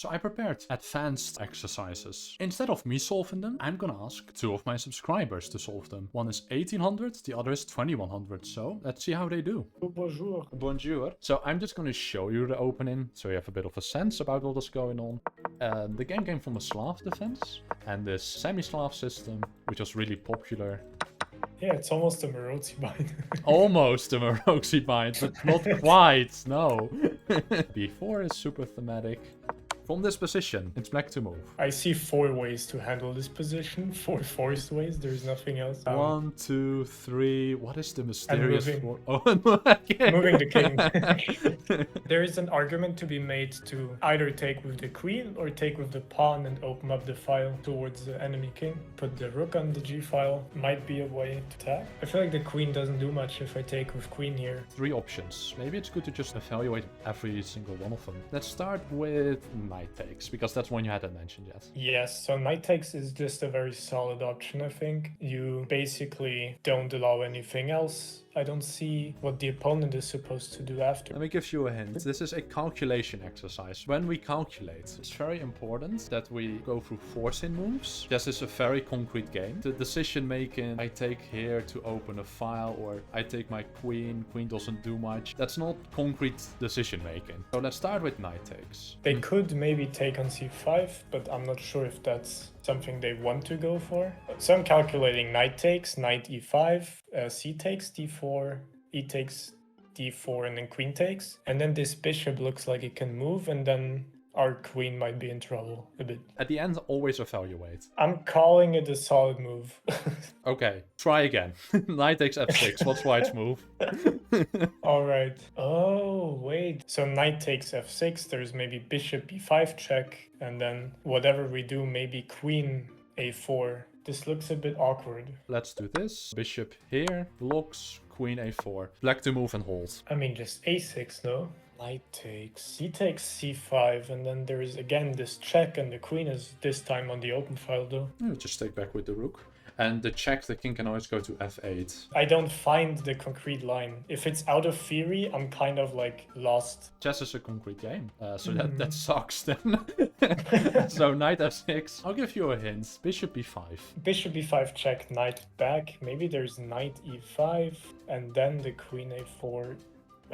So I prepared advanced exercises. Instead of me solving them, I'm gonna ask 2 of my subscribers to solve them. One is 1800, the other is 2100. So let's see how they do. Bonjour. Bonjour. So I'm just gonna show you the opening, so you have a bit of a sense about what is going on. The game came from a Slav defense, and this semi-Slav system, which was really popular. Yeah, it's almost a Marozi bind. Almost a Marozi bind, but not quite, no. B4 is super thematic. From this position, it's black to move. I see 4 ways to handle this position. 4 forced ways, there's nothing else. 1, 2, 3. What is the mysterious moving. four? Oh, okay. Moving the king. There is an argument to be made to either take with the queen or take with the pawn and open up the file towards the enemy king. Put the rook on the g file. Might be a way to attack. I feel like the queen doesn't do much if I take with queen here. 3 options. Maybe it's good to just evaluate every single one of them. Let's start with knight takes, because that's one you hadn't mentioned yet. Yes, so knight takes is just a very solid option, I think. You basically don't allow anything else. I don't see what the opponent is supposed to do after. Let me give you a hint. This is a calculation exercise. When we calculate, it's very important that we go through forcing moves. This is a very concrete game. The decision making, I take here to open a file, or I take my queen doesn't do much. That's not concrete decision making. So let's start with knight takes. They could maybe take on c5, but I'm not sure if that's something they want to go for. So I'm calculating knight takes, knight e5, c takes, d4, e takes, d4, and then queen takes. And then this bishop looks like it can move, and then our queen might be in trouble a bit. At the end, always evaluate. I'm calling it a solid move. Okay, try again. Knight takes f6. What's white's move? All right. Oh, wait. So knight takes f6. There's maybe bishop b5 check. And then whatever we do, maybe queen a4. This looks a bit awkward. Let's do this. Bishop here. Blocks. Queen a4. Black to move and hold. I mean, just a6, no? Knight takes, c takes c5, and then there is again this check, and the queen is this time on the open file though. Just take back with the rook. And the check, the king can always go to f8. I don't find the concrete line. If it's out of theory, I'm kind of like lost. Chess is a concrete game, so that sucks then. So knight f6. I'll give you a hint. Bishop b5. Bishop b5 check, knight back. Maybe there's knight e5, and then the queen a4.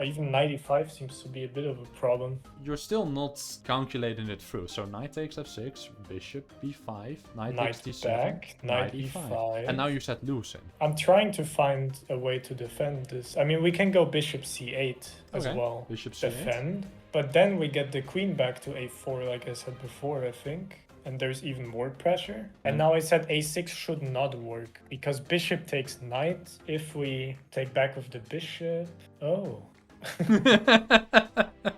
Even knight e5 seems to be a bit of a problem. You're still not calculating it through. So knight takes f6, bishop b5, knight takes d7, back, knight e5. And now you said losing. I'm trying to find a way to defend this. I mean, we can go bishop c8 as well. Bishop c8. Defend. But then we get the queen back to a4, like I said before, I think. And there's even more pressure. And now I said a6 should not work, because bishop takes knight. If we take back with the bishop... Oh.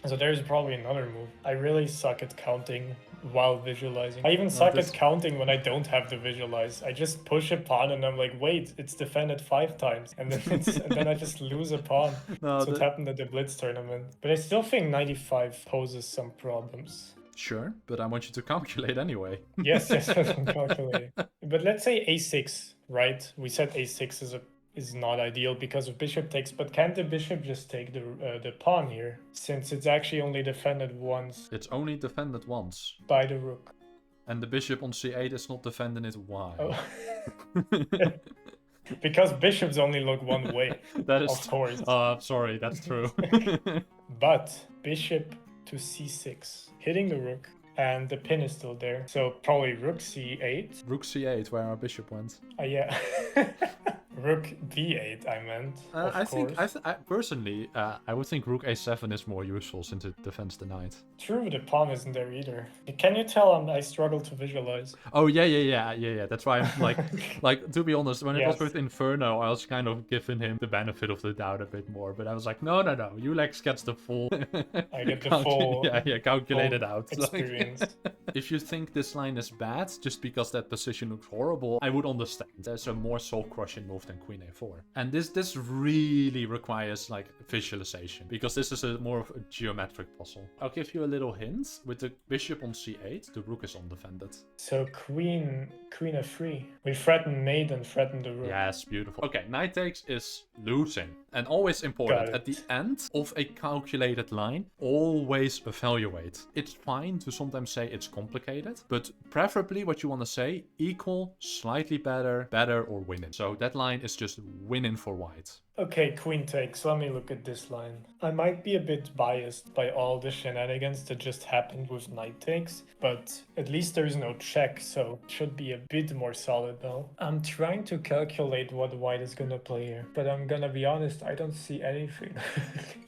So there's probably another move. I really suck at counting while visualizing. I even suck at counting when I don't have to visualize. I just push a pawn and I'm like, wait, it's defended 5 times. And then and then I just lose a pawn. That's what happened at the Blitz tournament. But I still think 95 poses some problems. Sure, but I want you to calculate anyway. Yes, I'm calculating. But let's say a6, right? We said a6 is not ideal because of bishop takes, but can't the bishop just take the pawn here, since it's actually only defended once? It's only defended once. By the rook. And the bishop on c8 is not defending it. Why? Oh. Because bishops only look one way. That is of course. Sorry, that's true. But bishop to c6, hitting the rook. And the pin is still there. So probably rook c8. Rook c8, where our bishop went. Yeah. Rook b8, I meant. I personally, I would think rook a7 is more useful since it defends the knight. True, the pawn isn't there either. Can you tell I struggle to visualize? Oh yeah. That's why I'm like to be honest, when it was with Inferno, I was kind of giving him the benefit of the doubt a bit more. But I was like, no, Ulex gets the full. I get the full. Calculated out experience. If you think this line is bad just because that position looks horrible, I would understand. There's a more soul-crushing move than queen a4. And this really requires like visualization, because this is a more of a geometric puzzle. I'll give you a little hint. With the bishop on c8, the rook is undefended. So queen f3. We threaten mate and threaten the rook. Yes, beautiful. Okay, knight takes is losing. And always important, at the end of a calculated line, always evaluate. It's fine to sometimes say it's complicated, but preferably what you want to say, equal, slightly better, better, or winning. So that line is just winning for white. Okay, queen takes. Let me look at this line. I might be a bit biased by all the shenanigans that just happened with knight takes, but at least there is no check, so it should be a bit more solid now. I'm trying to calculate what white is gonna play here, but I'm gonna be honest, I don't see anything.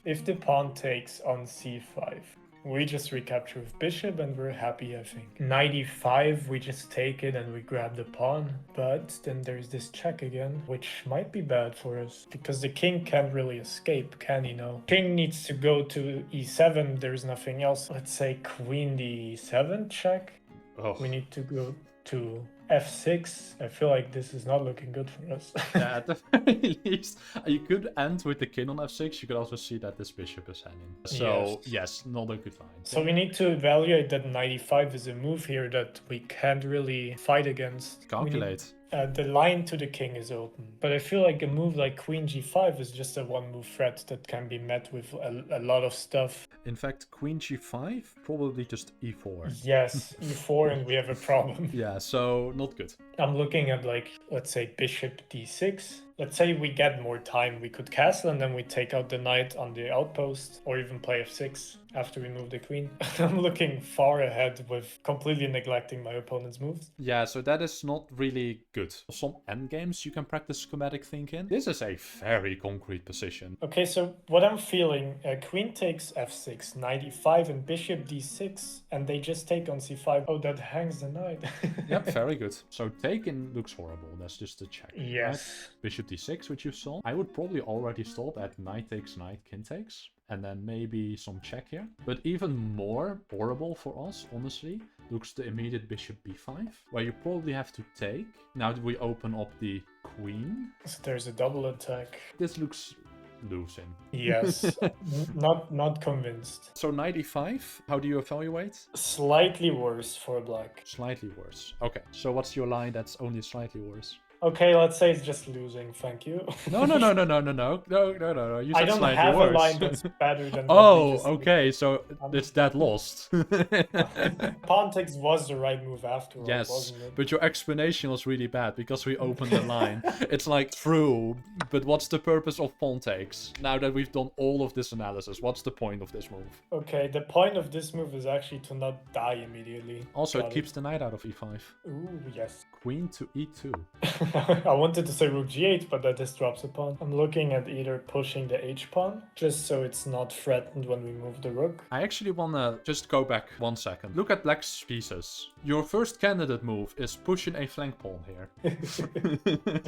If the pawn takes on c5, we just recapture with bishop and we're happy, I think. Knight e5, we just take it and we grab the pawn. But then there's this check again, which might be bad for us, because the king can't really escape, can he now? King needs to go to e7, there's nothing else. Let's say queen d7 check. Oh. We need to go to f6. I feel like this is not looking good for us. Yeah, at the very least, you could end with the king on f6. You could also see that this bishop is hanging. So, yes, not a good line. So we need to evaluate that knight e5 is a move here that we can't really fight against. Calculate. The line to the king is open. But I feel like a move like queen g5 is just a one-move threat that can be met with a lot of stuff. In fact, queen g5, probably just e4. Yes, e4 and we have a problem. Yeah, so not good. I'm looking at, like, let's say bishop d6. Let's say we get more time, we could castle and then we take out the knight on the outpost, or even play f6 after we move the queen. I'm looking far ahead with completely neglecting my opponent's moves. Yeah, so that is not really good. Some endgames you can practice schematic thinking. This is a very concrete position. Okay, so what I'm feeling, queen takes f6, knight e5 and bishop d6, and they just take on c5. Oh, that hangs the knight. Yep, very good. So taken looks horrible. That's just a check. Yes. Right? Bishop d6, which you saw. I would probably already stop at knight takes, knight, king takes. And then maybe some check here. But even more horrible for us, honestly, looks the immediate bishop b5, where you probably have to take. Now that we open up the queen. So there's a double attack. This looks losing. Yes, not convinced. So knight e5, how do you evaluate? Slightly worse for black. Slightly worse. Okay, so what's your line that's only slightly worse? Okay, let's say it's just losing, thank you. No. You said I don't slightly have worse. a line that's better than Oh, okay, so it's that lost. Pawn takes was the right move after all, yes, wasn't it? but your explanation was really bad because we opened the line. It's like, true, but what's the purpose of pawn takes? Now that we've done all of this analysis, what's the point of this move? Okay, the point of this move is actually to not die immediately. Also, it keeps the knight out of e5. Ooh, yes. Queen to e2. I wanted to say rook g8, but that just drops a pawn. I'm looking at either pushing the h-pawn, just so it's not threatened when we move the rook. I actually want to just go back 1 second. Look at black's pieces. Your first candidate move is pushing a flank pawn here.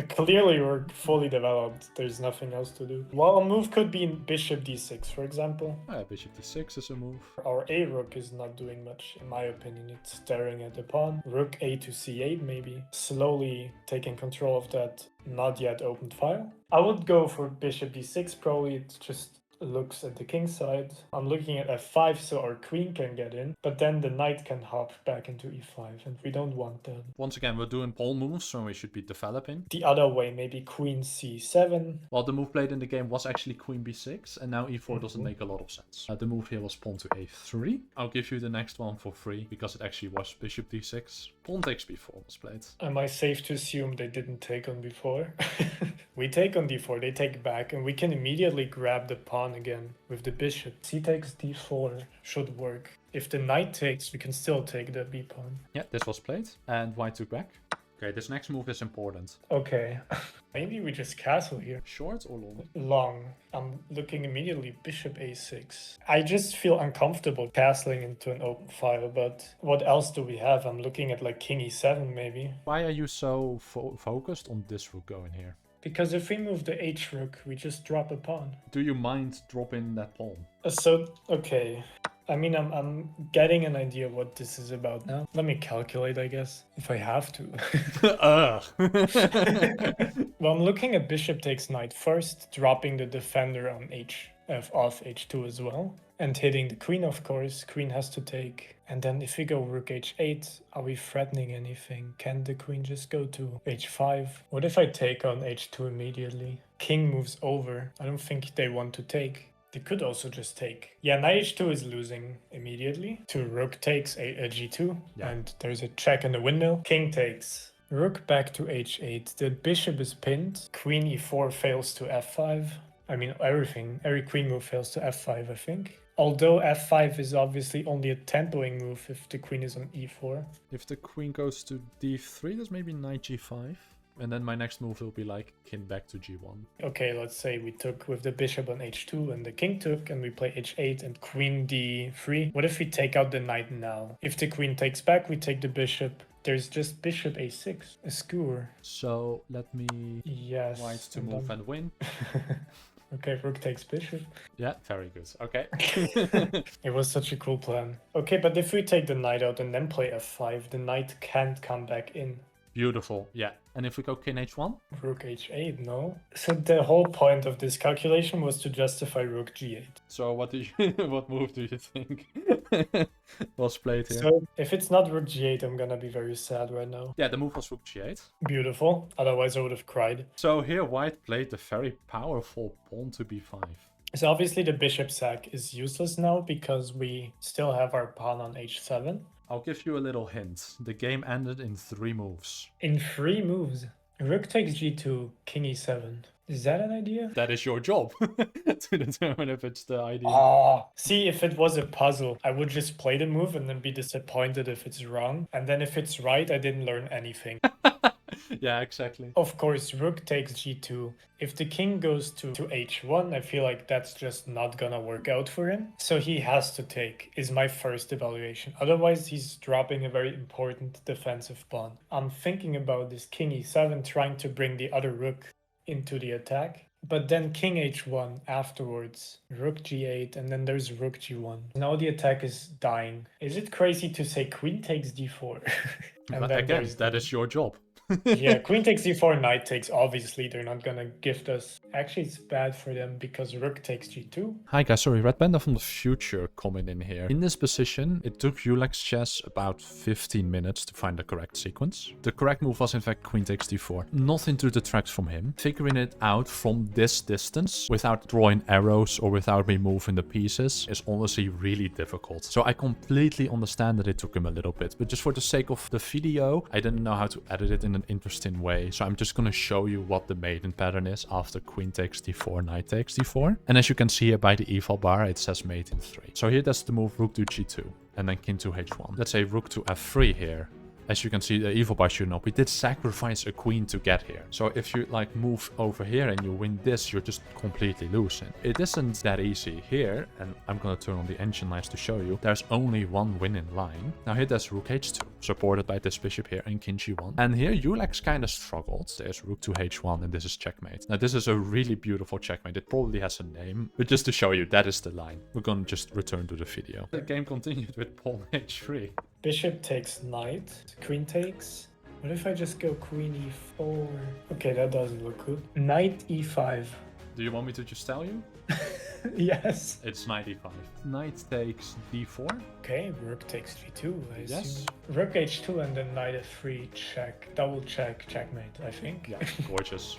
Clearly, we're fully developed. There's nothing else to do. Well, a move could be bishop d6, for example. Bishop d6 is a move. Our a rook is not doing much, in my opinion. It's staring at the pawn. Rook a to c8, maybe. Slowly taking control of that not yet opened file. I would go for bishop d6, probably. It's just looks at the king side. I'm looking at f5 so our queen can get in, but then the knight can hop back into e5 and we don't want that. Once again, we're doing pawn moves, so we should be developing. The other way, maybe queen c7. Well, the move played in the game was actually queen b6, and now e4 doesn't make a lot of sense. The move here was pawn to a3. I'll give you the next one for free, because it actually was bishop d6. Pawn takes b4 was played. Am I safe to assume they didn't take on b4? We take on d4, they take back, and we can immediately grab the pawn again with the bishop. C takes d4 should work. If the knight takes, we can still take the b pawn. Yeah, this was played, and white took back. Okay, this next move is important. Okay. Maybe we just castle here. Short or long? Long. I'm looking immediately bishop a6. I just feel uncomfortable castling into an open file, but what else do we have? I'm looking at like king e7 maybe. Why are you so focused on this rook going here? Because if we move the h-rook, we just drop a pawn. Do you mind dropping that pawn? So, okay. I mean, I'm getting an idea what this is about now. Let me calculate, I guess, if I have to. Well, I'm looking at bishop takes knight first, dropping the defender on off h2 as well, and hitting the queen, of course. Queen has to take. And then if we go rook h8, are we threatening anything? Can the queen just go to h5? What if I take on h2 immediately? King moves over. I don't think they want to take. They could also just take. Yeah, knight h2 is losing immediately to rook takes a g2. Yeah. And there's a check in the windmill. King takes. Rook back to h8. The bishop is pinned. Queen e4 fails to f5. I mean, every queen move fails to f5, I think. Although f5 is obviously only a tempoing move if the queen is on e4. If the queen goes to d3, there's maybe knight g5. And then my next move will be like king back to g1. Okay, let's say we took with the bishop on h2 and the king took and we play h8 and queen d3. What if we take out the knight now? If the queen takes back, we take the bishop. There's just bishop a6, a skewer. So let me... Yes. White to move and win. Okay, rook takes bishop. Yeah, very good. Okay. It was such a cool plan. Okay, but if we take the knight out and then play f5, the knight can't come back in. Beautiful. Yeah. And if we go king h1? Rook h8, no? So the whole point of this calculation was to justify rook g8. So what what move do you think was played here? So if it's not rook g8, I'm gonna be very sad right now. Yeah, the move was rook g8. Beautiful. Otherwise I would have cried. So here white played the very powerful pawn to b5. So obviously the bishop sack is useless now because we still have our pawn on h7. I'll give you a little hint. The game ended in 3 moves. In 3 moves? Rook takes g2, king e7. Is that an idea? That is your job to determine if it's the idea. Oh, see, if it was a puzzle, I would just play the move and then be disappointed if it's wrong. And then if it's right, I didn't learn anything. Yeah, exactly. Of course, rook takes g2. If the king goes to h1, I feel like that's just not gonna work out for him. So he has to take, is my first evaluation. Otherwise, he's dropping a very important defensive pawn. I'm thinking about this king e7 trying to bring the other rook into the attack. But then king h1 afterwards, rook g8, and then there's rook g1. Now the attack is dying. Is it crazy to say queen takes d4? But again, that is your job. Yeah, queen takes d4, knight takes. Obviously, they're not gonna gift us. Actually, it's bad for them because rook takes g2. Hi guys, sorry, Red Panda from the future coming in here. In this position, it took Elo Chess about 15 minutes to find the correct sequence. The correct move was in fact queen takes d4. Nothing to detract from him. Figuring it out from this distance, without drawing arrows or without me moving the pieces, is honestly really difficult. So I completely understand that it took him a little bit, but just for the sake of the video, I didn't know how to edit it in an interesting way. So I'm just going to show you what the maiden pattern is after queen takes d4, knight takes d4. And as you can see here by the eval bar, it says mate in 3. So here that's the move rook to g2 and then king to h1. Let's say rook to f3 here. As you can see, the eval bar shooting up. We did sacrifice a queen to get here. So if you like move over here and you win this, you're just completely losing. It isn't that easy here, and I'm gonna turn on the engine lights to show you. There's only one winning line. Now here there's rook h2, supported by this bishop here and king g1. And here Ulex kind of struggled. There's rook to h1 and this is checkmate. Now this is a really beautiful checkmate. It probably has a name, but just to show you, that is the line. We're gonna just return to the video. The game continued with pawn h3. Bishop takes knight, queen takes. What if I just go queen e4? Okay, that doesn't look good. Knight e5. Do you want me to just tell you? Yes. It's knight e5. Knight takes d4. Okay, rook takes g2, I assume. Yes. Rook h2 and then knight f3, check. Double check, checkmate, I think. Yeah, gorgeous.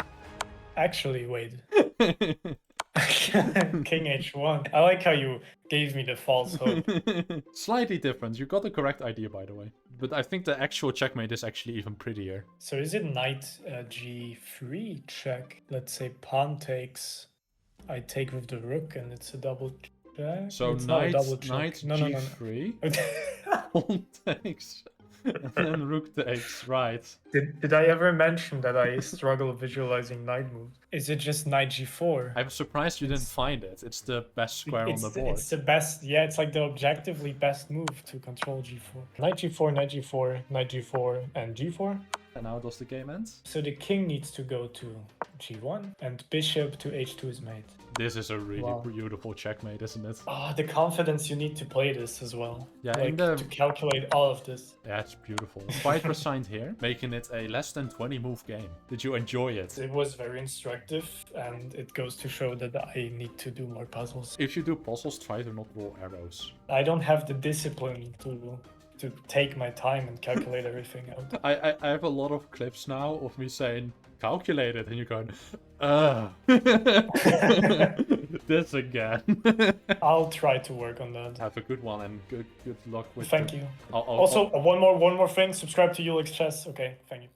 Actually, wait. King h1. I like how you gave me the false hope. Slightly different. You got the correct idea, by the way. But I think the actual checkmate is actually even prettier. So is it knight g3 check? Let's say pawn takes. I take with the rook and it's a double check. So it's knight, knight g3. Pawn takes. And then rook takes, right. Did I ever mention that I struggle visualizing knight moves? Is it just knight g4? I'm surprised you didn't find it. It's the best square on the board. It's the best, yeah, it's like the objectively best move to control g4. Knight g4, knight g4, knight g4, and g4. And how does the game end? So the king needs to go to g1 and bishop to h2 is mate. This is a really Wow. beautiful checkmate, isn't it? Ah, the confidence you need to play this as well. Yeah, like to calculate all of this. Yeah, it's beautiful. Fight resigned here, making it a less than 20 move game. Did you enjoy it? It was very instructive, and it goes to show that I need to do more puzzles. If you do puzzles, try to not roll arrows. I don't have the discipline to take my time and calculate everything out. I have a lot of clips now of me saying, calculate it, and you're going, this again. I'll try to work on that. Have a good one, and good luck with Thank you. I'll Also, one more thing. Subscribe to Elo Chess. Okay, thank you.